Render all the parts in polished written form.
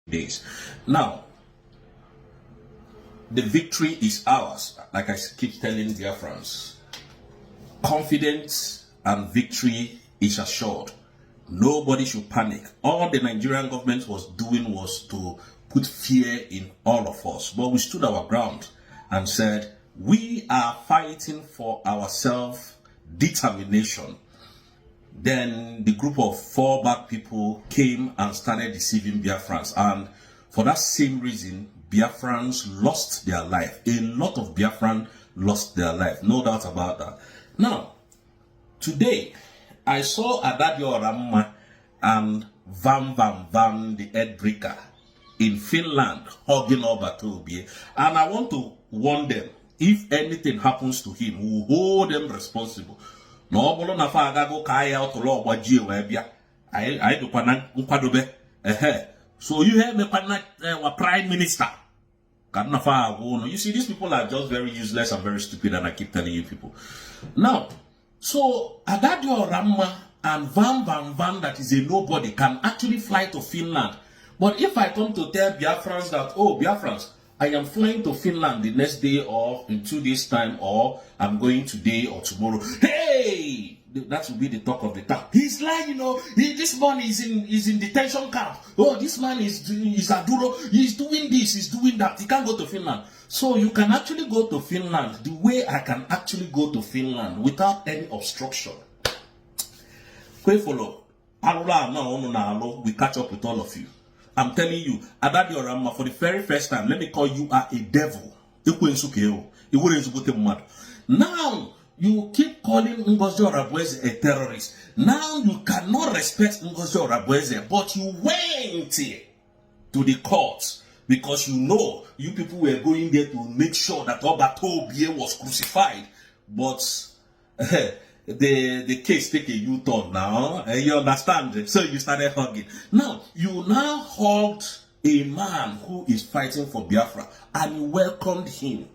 days. Now, the victory is ours. Like I keep telling Biafrans, confidence and victory is assured. Nobody should panic. All the Nigerian government was doing was to put fear in all of us. But we stood our ground and said, we are fighting for our self-determination. Then the group of 4 bad people came and started deceiving Biafrans. And for that same reason, Biafrans lost their life. A lot of Biafrans lost their life. No doubt about that. Now, today, I saw Adadio Ramma and Van, the headbreaker, in Finland, hugging over Toby. And I want to warn them, if anything happens to him, we'll hold them responsible. No, bolo na fa agago kaya out law waji webia. I do kwana nkwadobe. So you hear me kwana prime minister. Kadna fa ago. You see, these people are just very useless and very stupid, and I keep telling you people. Now, so Adadio Ramma and Van, that is a nobody, can actually fly to Finland. But if I come to tell Biafrans that, oh, Biafrans, I am flying to Finland the next day or in 2 days' time, or I'm going today or tomorrow. Hey! That will be the talk of the town. He's lying, you know. This man is in detention camp. Oh, this man is Aduro. He's doing this, he's doing that. He can't go to Finland. So you can actually go to Finland the way I can actually go to Finland without any obstruction. We follow. We catch up with all of you. I'm telling you, Adadio Ramma, for the very first time, let me call you are a devil. Now, you keep calling Ngozi Orabueze a terrorist. Now, you cannot respect Ngozi Orabueze, but you went to the courts because you know you people were going there to make sure that Obato Obie was crucified. But the case take a U-turn now. You understand? So you started hugging. Now, you now hugged a man who is fighting for Biafra, and you welcomed him.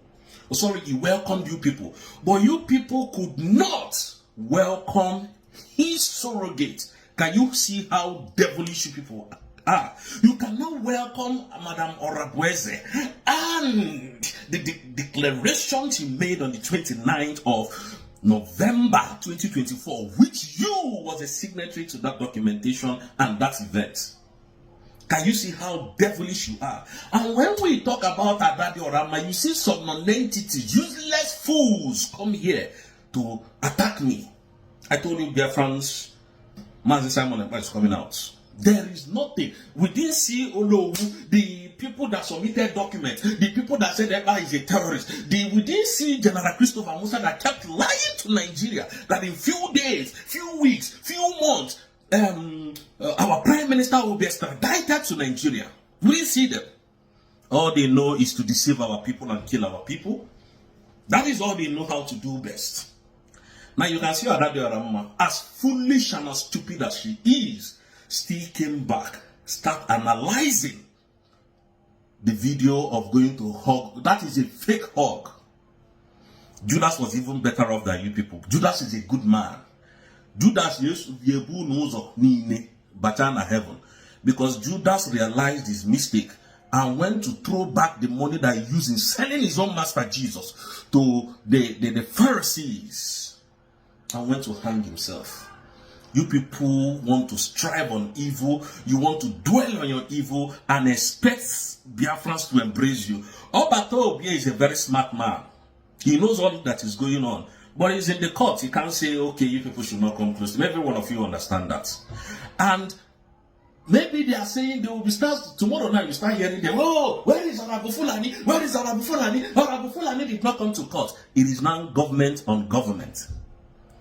Oh, sorry, he welcomed you people. But you people could not welcome his surrogate. Can you see how devilish you people are? You cannot welcome Madam Orabueze and the declaration she made on the 29th of November 2024, which you was a signatory to that documentation and that event. Can you see how devilish you are? And when we talk about Adadio Ramma, you see some non-entities, useless fools come here to attack me. I told you, dear friends, Mazi Simon is coming out. There is nothing. We didn't see Olowu, the people that submitted documents, the people that said that is a terrorist. We didn't see General Christopher Musa that kept lying to Nigeria that in few days, few weeks, few months, our prime minister will be extradited to Nigeria. We didn't see them. All they know is to deceive our people and kill our people. That is all they know how to do best. Now you can see Adadio Ramma, as foolish and as stupid as she is, still came back, start analyzing the video of going to hug. That is a fake hug. Judas was even better off than you people. Judas is a good man. Judas used to Bachana heaven, because Judas realized his mistake and went to throw back the money that he used in selling his own master Jesus to the Pharisees and went to hang himself. You people want to strive on evil. You want to dwell on your evil and expect Biafrans to embrace you. Obato Obie is a very smart man. He knows all that is going on. But he's in the court. He can't say, okay, you people should not come close. Maybe one of you understand that. And maybe they are saying they will be tomorrow night you start hearing them, oh, where is Arabu Fulani? Where is Arabu Fulani? Arabu Fulani did not come to court. It is now government on government.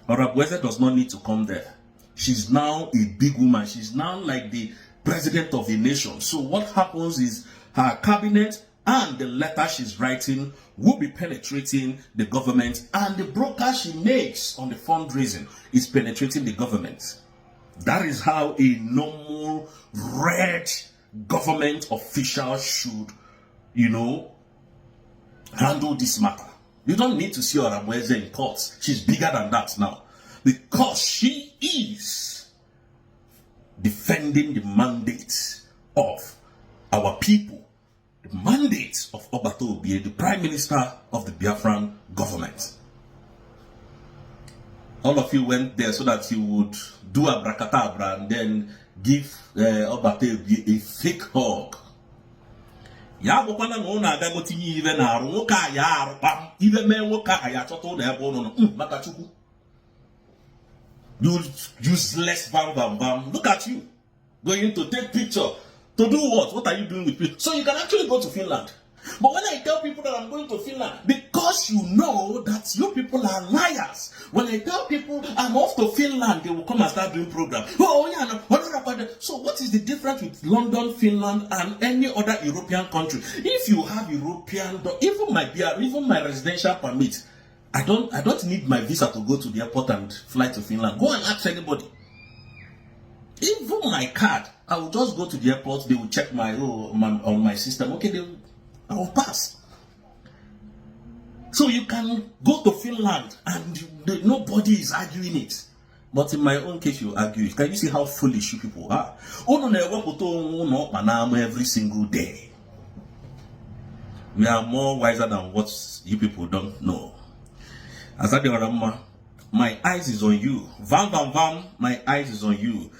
Orabueze does not need to come there. She's now a big woman. She's now like the president of a nation. So what happens is her cabinet and the letter she's writing will be penetrating the government, and the broker she makes on the fundraising is penetrating the government. That is how a normal red government official should, handle this matter. You don't need to see Orabueze in court. She's bigger than that now, because she is defending the mandate of our people the mandate of Obato Obie, the Prime Minister of the Biafran government. All of you went there so that you would do abracadabra and then give Obato Obie a fake hug. Ya bokwana no na aga gotinye ive na aru nwoke a ya arụkpa ive mee nwoke a ya chọta ụlọ ebe ụnụ maka Chukwu. You useless bam. Look at you going to take picture to do what? What are you doing with people? So you can actually go to Finland. But when I tell people that I'm going to Finland, because you know that you people are liars. When I tell people I'm off to Finland, they will come and start doing programs. Oh yeah, no. So what is the difference with London, Finland, and any other European country? If you have European, even my residential permit, I don't need my visa to go to the airport and fly to Finland. Go and ask anybody. Even my card, I will just go to the airport. They will check on my system. Okay, I will pass. So you can go to Finland and nobody is arguing it. But in my own case, you argue it. Can you see how foolish you people are? Every single day. We are more wiser than what you people don't know. As I remember, my eyes is on you. Vam, my eyes is on you.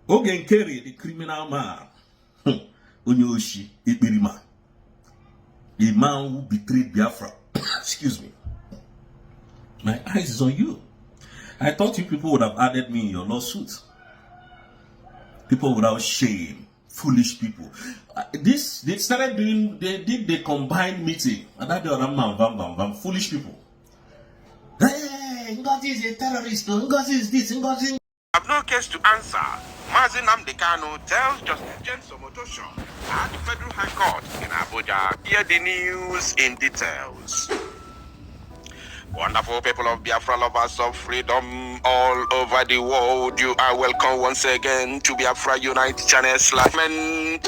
Ogen Kerry, the criminal man. Onyoshi, Ibirima. The man who betrayed Biafra. Excuse me. My eyes is on you. I thought you people would have added me in your lawsuit. People without shame. Foolish people. They did the combined meeting. And that the man, Vam. Foolish people. Hey, Ngozi is a terrorist. Ngozi is this. Ngozi. I have no case to answer. Mazin Amdekano tells Justice James Omotosho at the Federal High Court in Abuja. Hear the news in details. Wonderful people of Biafra, lovers of freedom all over the world, you are welcome once again to Biafra Unite channel /men.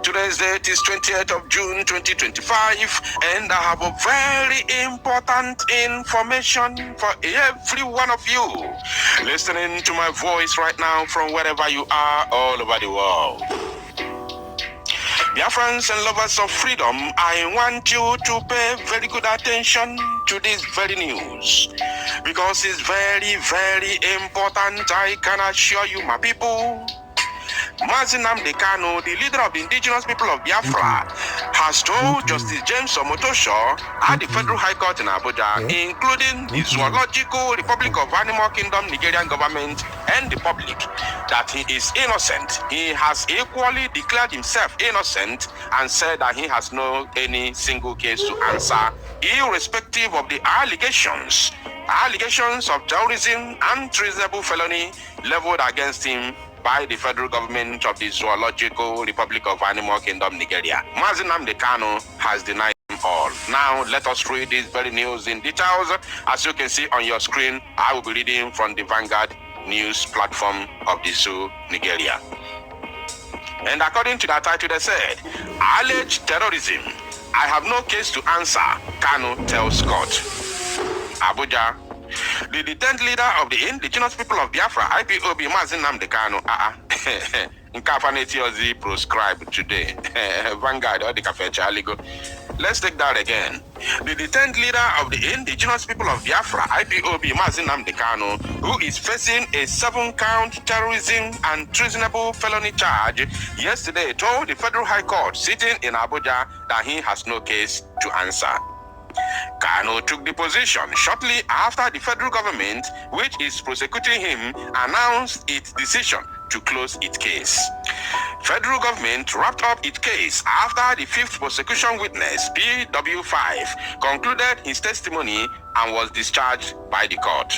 Today's date is 28th of June 2025, and I have a very important information for every one of you listening to my voice right now from wherever you are all over the world. Biafrans and lovers of freedom, I want you to pay very good attention to this very news because it's very, very important. I can assure you, my people. Mazin Amdekano, the leader of the indigenous people of Biafra, has told Justice James Omotosho at the Federal High Court in Abuja, including the Zoological Republic of Animal Kingdom Nigerian government and the public, that he is innocent. He has equally declared himself innocent and said that he has no any single case to answer, irrespective of the allegations of terrorism and treasonable felony leveled against him by the federal government of the Zoological Republic of Animal Kingdom, Nigeria. Mazin Amdekano has denied them all. Now, let us read this very news in details. As you can see on your screen, I will be reading from the Vanguard news platform of the Zoo, Nigeria. And according to that title, they said, alleged terrorism. I have no case to answer, Kanu tells court. Abuja. The detained leader of the indigenous people of Biafra, IPOB, Mazin Amdekano, Nkafaneti Ozi proscribed today. Vanguard or the Cafe Charligo. Let's take that again. The detained leader of the indigenous people of Biafra, IPOB, Mazin Amdekano, who is facing a 7-count terrorism and treasonable felony charge, yesterday told the Federal High Court sitting in Abuja that he has no case to answer. Kanu took the position shortly after the federal government, which is prosecuting him, announced its decision to close its case. Federal government wrapped up its case after the 5th prosecution witness, PW5, concluded his testimony and was discharged by the court.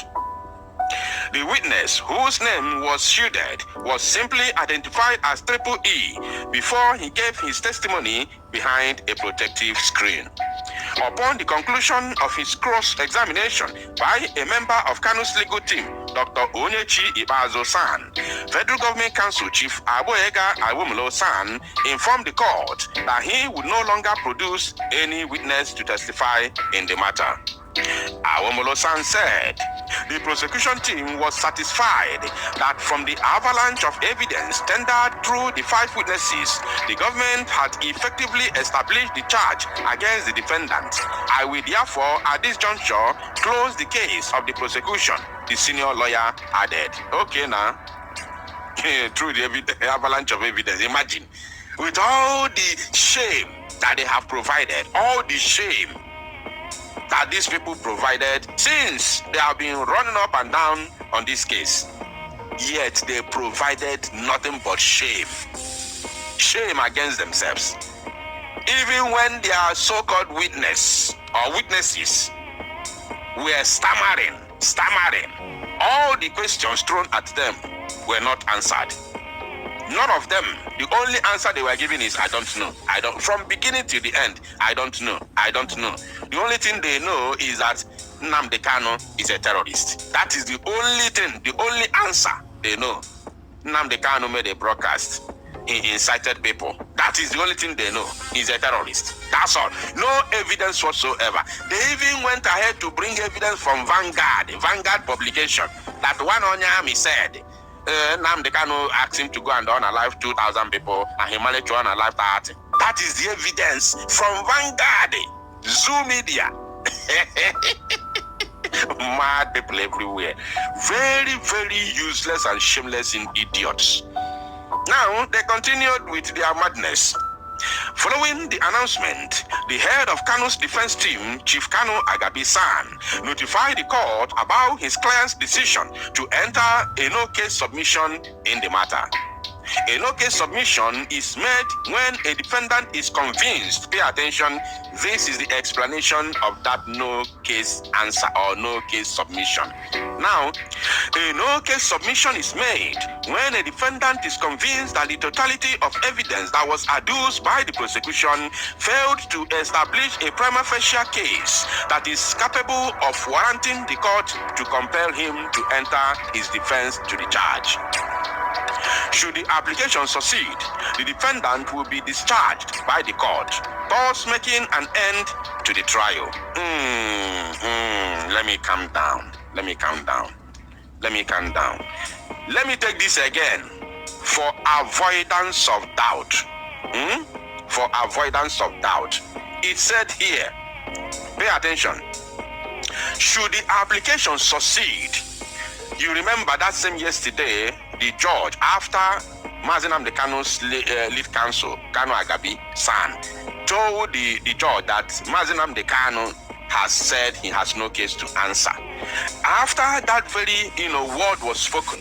The witness, whose name was shielded, was simply identified as Triple E before he gave his testimony behind a protective screen. Upon the conclusion of his cross-examination by a member of Kanu's legal team, Dr. Onyechi Ibazo-san, Federal Government Counsel Chief Aboega Awomolo-san informed the court that he would no longer produce any witness to testify in the matter. Awomolo-san said The prosecution team was satisfied that from the avalanche of evidence tendered through the 5 witnesses, the government had effectively established the charge against the defendant. I will therefore, at this juncture, close the case of the prosecution, the senior lawyer added. Okay, now, through the avalanche of evidence, imagine, with all the shame that they have provided, all the shame that these people provided since they have been running up and down on this case, yet they provided nothing but shame against themselves. Even when their so-called witnesses were stammering, all the questions thrown at them were not answered. None of them. The only answer they were giving is, I don't know. From beginning to the end, I don't know. The only thing they know is that Nnamdi Kanu is a terrorist. That is the only thing, the only answer they know. Nnamdi Kanu made a broadcast. He incited people. That is the only thing they know. He's a terrorist. That's all. No evidence whatsoever. They even went ahead to bring evidence from Vanguard publication, that one Onyami said, Nnamdi Kanu asked him to go and unalive 2,000 people, and he managed to unalive 30. That is the evidence from Vanguard, Zoo Media. Mad people everywhere. Very, very useless and shameless idiots. Now, they continued with their madness. Following the announcement, the head of Kanu's defense team, Chief Kanu Agabi-san, notified the court about his client's decision to enter a no-case submission in the matter. A no-case submission is made when a defendant is convinced. Pay attention, this is the explanation of that no-case answer or no-case submission. Now, a no-case submission is made when a defendant is convinced that the totality of evidence that was adduced by the prosecution failed to establish a prima facie case that is capable of warranting the court to compel him to enter his defense to the charge. Should the application succeed, the defendant will be discharged by the court, thus making an end to the trial. Let me calm down. Let me take this again. For avoidance of doubt. For avoidance of doubt. It said here, pay attention. Should the application succeed, you remember that same yesterday, the judge, after Mazi Nnamdi Kanu's lead counsel, Kanu Agabi-san, told the judge that Mazi Nnamdi Kanu has said he has no case to answer. After that very word was spoken,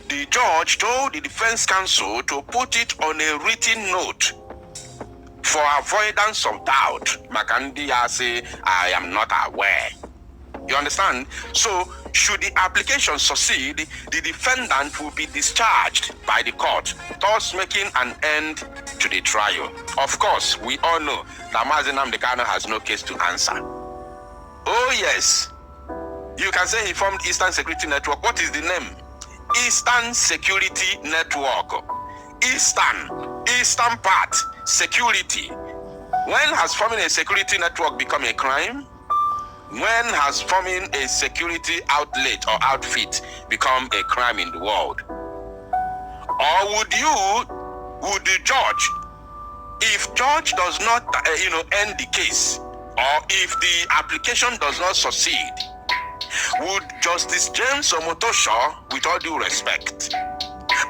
the judge told the defense counsel to put it on a written note for avoidance of doubt. Makandiya say, I am not aware. You understand? So, should the application succeed, the defendant will be discharged by the court, thus making an end to the trial. Of course, we all know that Mazi Nnamdi Kanu has no case to answer. Oh yes, you can say he formed Eastern Security Network. What is the name? Eastern Security Network. Eastern part, security. When has forming a security network become a crime? When has forming a security outlet or outfit become a crime in the world? Or would the judge, if judge does not, end the case, or if the application does not succeed, would Justice James Omotosho, with all due respect,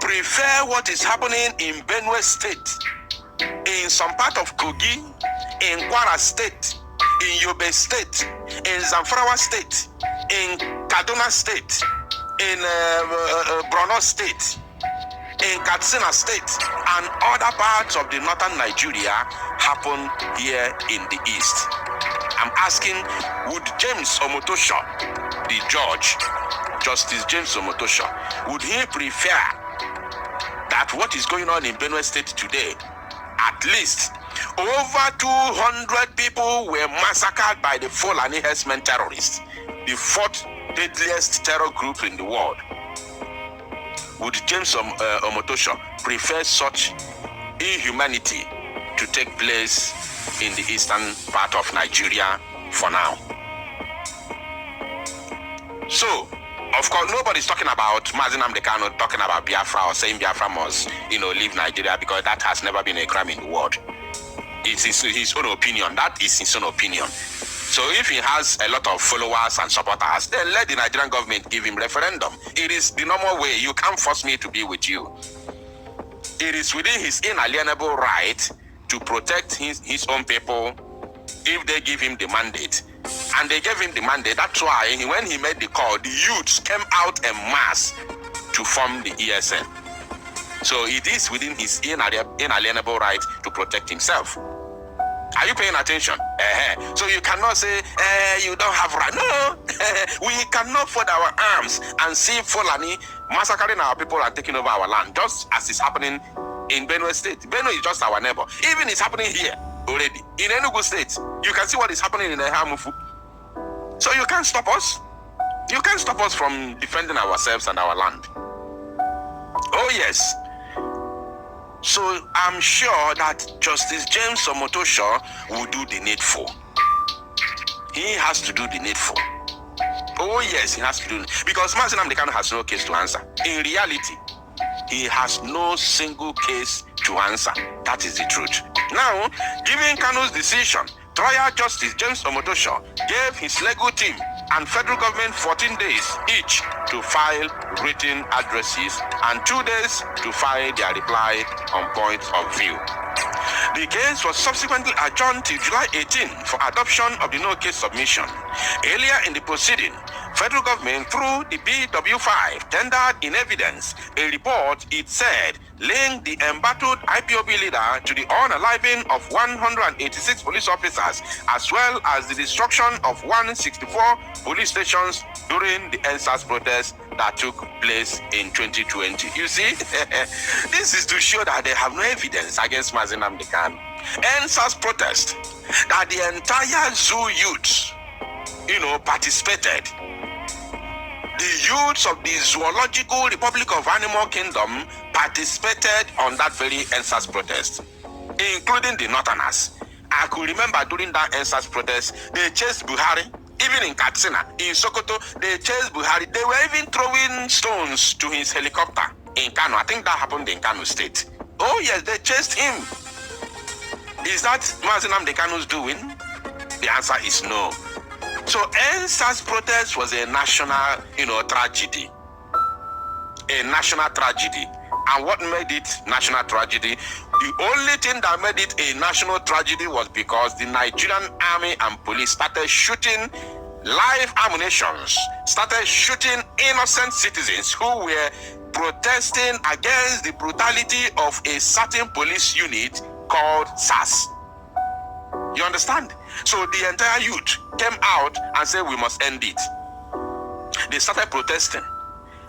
prefer what is happening in Benue State, in some part of Kogi, in Kwara State, in Yobe State, in Zamfara State, in Kaduna State, in Borno State, in Katsina State, and other parts of the northern Nigeria happen here in the east? I'm asking, would James Omotosho, the judge, Justice James Omotosho, would he prefer that what is going on in Benue State today, at least over 200 people were massacred by the Fulani herdsmen terrorists, the fourth deadliest terror group in the world? Would James Omotosho prefer such inhumanity to take place in the eastern part of Nigeria for now? So, of course, nobody's talking about Mazi Nnamdi Kanu talking about Biafra or saying Biafra must, leave Nigeria, because that has never been a crime in the world. It's his own opinion. That is his own opinion. So if he has a lot of followers and supporters, then let the Nigerian government give him referendum. It is the normal way. You can't force me to be with you. It is within his inalienable right to protect his own people if they give him the mandate. And they gave him the mandate. That's why when he made the call, the youths came out en masse to form the ESN. So it is within his inalienable right to protect himself. Are you paying attention? So you cannot say, you don't have right. No, we cannot fold our arms and see Fulani massacring our people and taking over our land, just as is happening in Benue State. Benue is just our neighbor. Even it's happening here already. In Enugu State, you can see what is happening in Ehamufu. So you can't stop us. You can't stop us from defending ourselves and our land. Oh yes. So I'm sure that Justice James Omotosho will do the needful. He has to do the needful. Oh yes, he has to do it. Because Mazi Nnamdi Kanu has no case to answer. In reality, he has no single case to answer. That is the truth. Now, given Kanu's decision, Trial Justice James Omotosho gave his legal team and federal government 14 days each to file written addresses and 2 days to file their reply on point of view. The case was subsequently adjourned till July 18 for adoption of the no-case submission. Earlier in the proceeding, federal government, through the BW5, tendered in evidence a report it said linked the embattled IPOB leader to the unaliving of 186 police officers, as well as the destruction of 164 police stations during the NSAS protest that took place in 2020. You see, this is to show that they have no evidence against Mazi Nnamdi Kanu. NSAS protest, that the entire zoo youth, participated. The youths of the Zoological Republic of Animal Kingdom participated on that very NSAS protest, including the Northerners. I could remember during that NSAS protest, they chased Buhari. Even in Katsina, in Sokoto, they chased Buhari. They were even throwing stones to his helicopter in Kano. I think that happened in Kano State. Oh yes, they chased him. Is that Mazi Nnamdi Kanu's doing? The answer is no. So NSAS protest was a national, tragedy. A national tragedy. And what made it national tragedy? The only thing that made it a national tragedy was because the Nigerian army and police started shooting live ammunitions, started shooting innocent citizens who were protesting against the brutality of a certain police unit called SAS. You understand? So the entire youth came out and said, we must end it. They started protesting.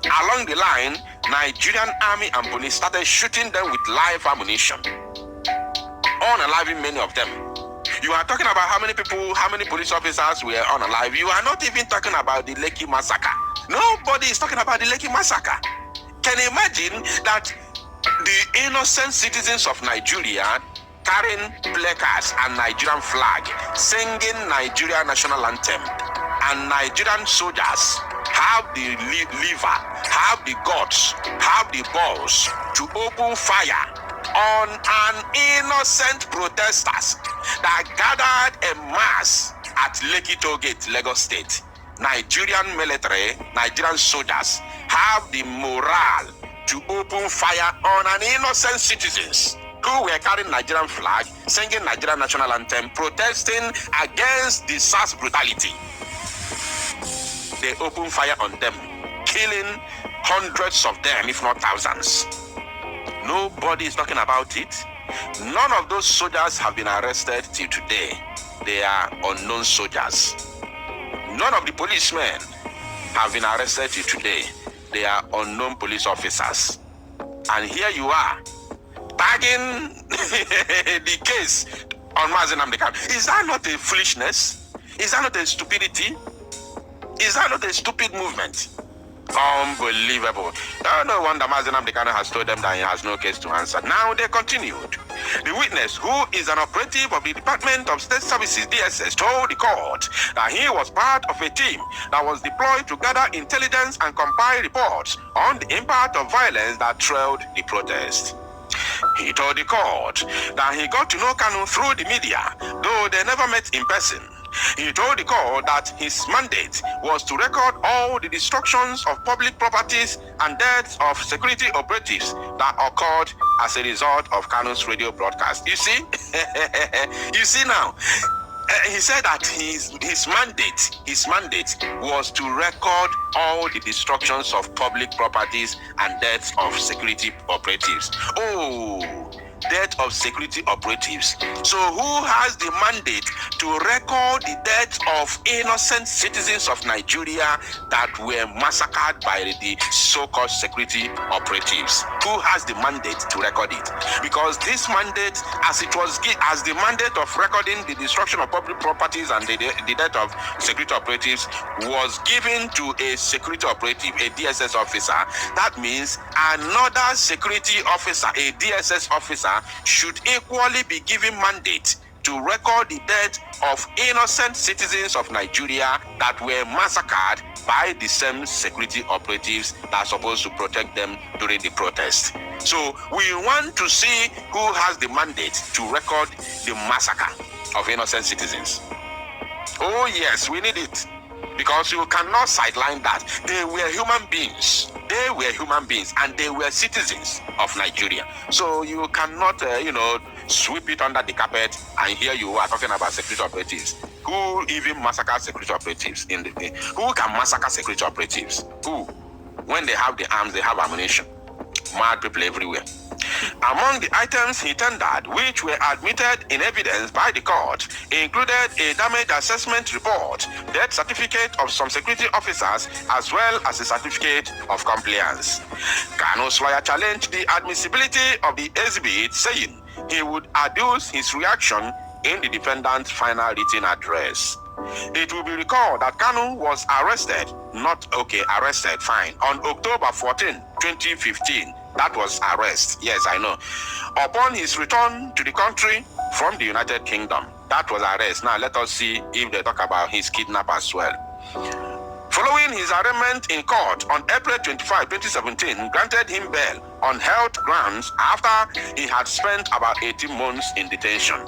Along the line, Nigerian army and police started shooting them with live ammunition, unaliving many of them. You are talking about how many people, how many police officers were unalive. You are not even talking about the Lekki massacre. Nobody is talking about the Lekki massacre. Can you imagine that the innocent citizens of Nigeria carrying placards and Nigerian flag, singing Nigeria national anthem, and Nigerian soldiers have the liver, have the guts, have the balls to open fire on an innocent protesters that gathered en masse at Lekki Toll Gate, Lagos State. Nigerian military, Nigerian soldiers have the morale to open fire on an innocent citizens who were carrying Nigerian flag, singing Nigerian national anthem, protesting against the SAS brutality. They opened fire on them, killing hundreds of them, if not thousands. Nobody is talking about it. None of those soldiers have been arrested till today. They are unknown soldiers. None of the policemen have been arrested till today. They are unknown police officers. And here you are, tagging the case on Mazi Nnamdi Kanu. Is that not a foolishness? Is that not a stupidity? Is that not a stupid movement? Unbelievable. No wonder Mazi Nnamdi Kanu has told them that he has no case to answer. Now they continued. The witness, who is an operative of the Department of State Services, DSS, told the court that he was part of a team that was deployed to gather intelligence and compile reports on the impact of violence that trailed the protest. He told the court that he got to know Kanu through the media, though they never met in person. He told the court that his mandate was to record all the destructions of public properties and deaths of security operatives that occurred as a result of Kanu's radio broadcast. You see? You see now? He said that his mandate was to record all the destructions of public properties and deaths of security operatives. Oh, death of security operatives. So who has the mandate to record the death of innocent citizens of Nigeria that were massacred by the so-called security operatives? Who has the mandate to record it? Because this mandate, as the mandate of recording the destruction of public properties and the death of security operatives was given to a security operative, a DSS officer, that means another security officer, a DSS officer, should equally be given mandate to record the death of innocent citizens of Nigeria that were massacred by the same security operatives that are supposed to protect them during the protest. So we want to see who has the mandate to record the massacre of innocent citizens. Oh yes, we need it. Because you cannot sideline that. They were human beings. They were human beings and they were citizens of Nigeria. So you cannot, sweep it under the carpet and here you are talking about security operatives. Who even massacre security operatives? Who can massacre security operatives? Who? When they have the arms, they have ammunition. Mad people everywhere. Among the items he tendered, which were admitted in evidence by the court, included a damage assessment report, death certificate of some security officers, as well as a certificate of compliance. Kanu's lawyer challenged the admissibility of the exhibit, saying he would adduce his reaction in the defendant's final written address. It will be recalled that Kanu was arrested on October 14, 2015. That was arrest. Yes, I know. Upon his return to the country from the United Kingdom, that was arrest. Now let us see if they talk about his kidnap as well. Following his arraignment in court on April 25, 2017, granted him bail on health grounds after he had spent about 18 months in detention.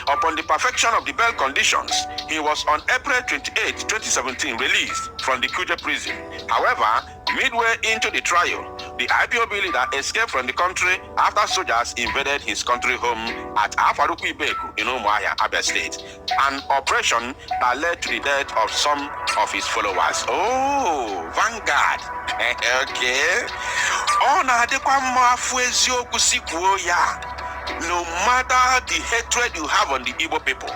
Upon the perfection of the bail conditions, he was on April 28, 2017 released from the Kuje prison. However, midway into the trial, the IPOB leader escaped from the country after soldiers invaded his country home at Afaruku Ibeku in Umuahia, Abia State, an operation that led to the death of some of his followers. Oh, Vanguard. Okay. No matter the hatred you have on the Igbo people,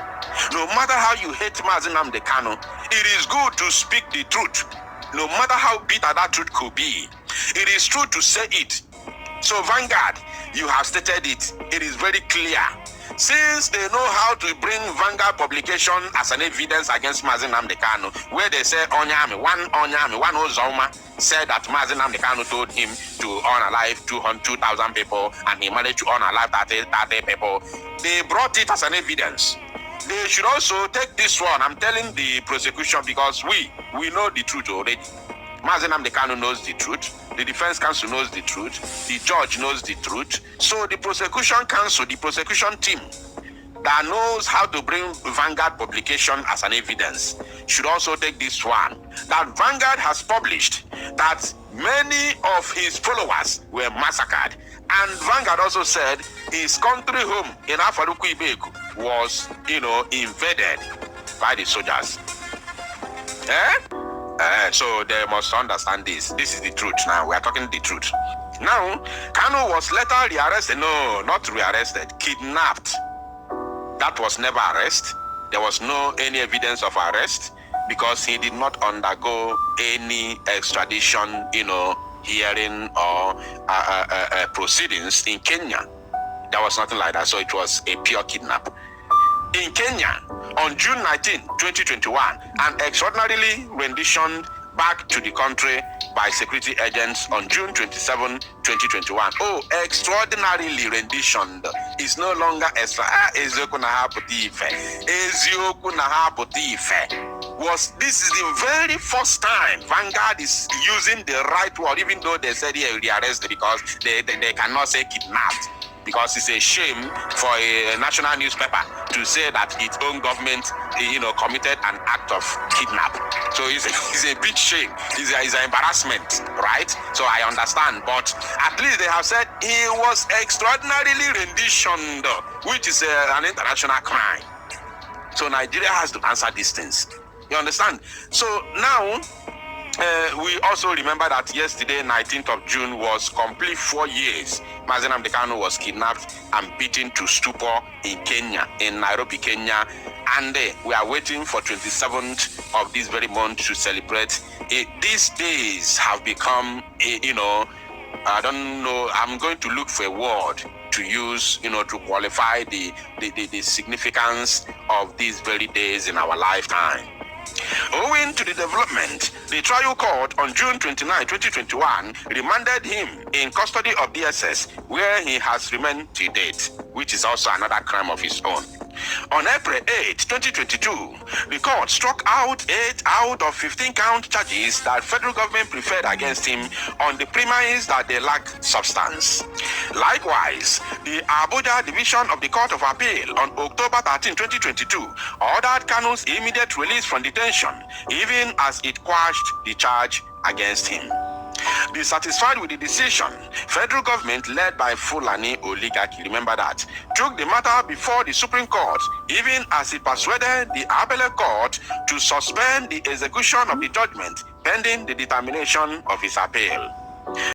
no matter how you hate Mazi Nnamdi Kanu, it is good to speak the truth. No matter how bitter that truth could be, it is true to say it. So Vanguard, you have stated it. It is very clear. Since they know how to bring Vanguard publication as an evidence against Mazi Nnamdi Kanu, where they say one Ozoma said that Mazi Nnamdi Kanu told him to unalive 2,000 people and he managed to unalive 30 people, they brought it as an evidence. They should also take this one. I'm telling the prosecution because we know the truth already. Mazi Nnamdi Kanu knows the truth. The defense counsel knows the truth. The judge knows the truth. So the prosecution counsel, the prosecution team that knows how to bring Vanguard publication as an evidence should also take this one. That Vanguard has published that many of his followers were massacred. And Vanguard also said his country home in Afaruku Ibeku was, invaded by the soldiers. So they must understand this. This is the truth now. We are talking the truth. Now, Kanu was later rearrested. No, not rearrested. Kidnapped. That was never arrest. There was no any evidence of arrest because he did not undergo any extradition, hearing or proceedings in Kenya. There was nothing like that. So it was a pure kidnap. In Kenya, on June 19, 2021, an extraordinarily renditioned back to the country by security agents on June 27, 2021. Oh, extraordinarily rendition is no longer extra. Eziokwu na ha pụta ife. Eziokwu na ha pụta ife. This is the very first time Vanguard is using the right word, even though they said he will be arrested because they cannot say kidnapped. Because it's a shame for a national newspaper to say that its own government, committed an act of kidnap. So it's a big shame. It's an embarrassment, right? So I understand, but at least they have said he was extraordinarily renditioned, which is an international crime. So Nigeria has to answer these things. You understand? So now, we also remember that yesterday, 19th of June, was complete 4 years. Mazi Nnamdi Kanu was kidnapped and beaten to stupor in Kenya, in Nairobi, Kenya. And we are waiting for 27th of this very month to celebrate. These days have become, I don't know, I'm going to look for a word to use, to qualify the significance of these very days in our lifetime. Owing to the development, the trial court on June 29, 2021 remanded him in custody of DSS, where he has remained to date, which is also another crime of his own. On April 8, 2022, the court struck out 8 out of 15 count charges that federal government preferred against him on the premise that they lack substance. Likewise, the Abuja division of the Court of Appeal on October 13, 2022 ordered Kanu's immediate release from detention, even as it quashed the charge against him. Dissatisfied with the decision, federal government led by Fulani oligarchy, remember that, took the matter before the Supreme Court, even as it persuaded the Appellate Court to suspend the execution of the judgment pending the determination of its appeal.